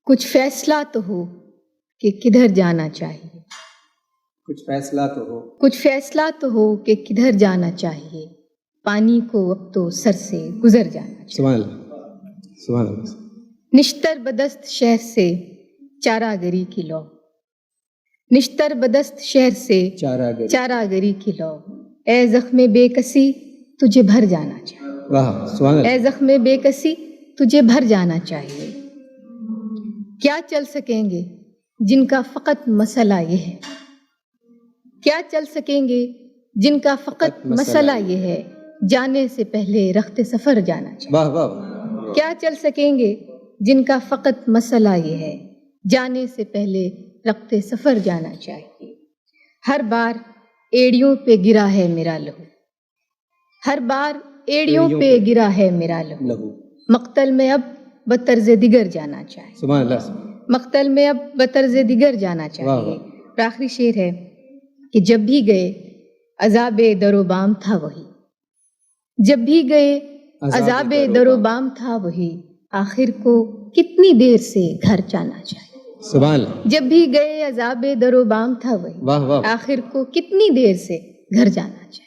کچھ فیصلہ تو ہو کہ کدھر جانا چاہیے، کچھ فیصلہ تو ہو، کچھ فیصلہ تو ہو کہ کدھر جانا چاہیے، پانی کو اب تو سر سے گزر جانا چاہیے۔ سبحان اللہ، سبحان اللہ۔ نشتر بدست شہر سے چارہ گری کی لو، نشتر بدست شہر سے چارہ گری کی لو، اے زخم بے کسی تجھے بھر جانا چاہیے، واہ سبحان اے اللہ۔ زخم بے کسی تجھے بھر جانا چاہیے۔ کیا چل سکیں گے جن کا فقط مسئلہ یہ ہے، کیا چل سکیں گے جن کا فقط مسئلہ یہ ہے، جانے سے پہلے رخت سفر جانا چاہیے۔ واہ واہ، کیا چل سکیں گے جن کا فقط مسئلہ یہ ہے، جانے سے پہلے رخت سفر جانا چاہیے۔ ہر بار ایڑیوں پہ گرا ہے میرا لہو، ہر بار ایڑیوں پہ گرا ہے میرا لہو، مقتل میں اب بطرز دیگر جانا چاہیے، سبحان اللہ۔ مقتل میں اب بطرز دیگر جانا چاہیے۔ اور آخری شعر ہے کہ جب بھی گئے عذاب در و بام تھا وہی، جب بھی گئے عذاب در و بام تھا وہی، آخر کو کتنی دیر سے گھر جانا چاہیے۔ سبحان اللہ۔ جب بھی گئے عذاب در و بام تھا وہی، واہ واہ، آخر کو کتنی دیر سے گھر جانا چاہیے۔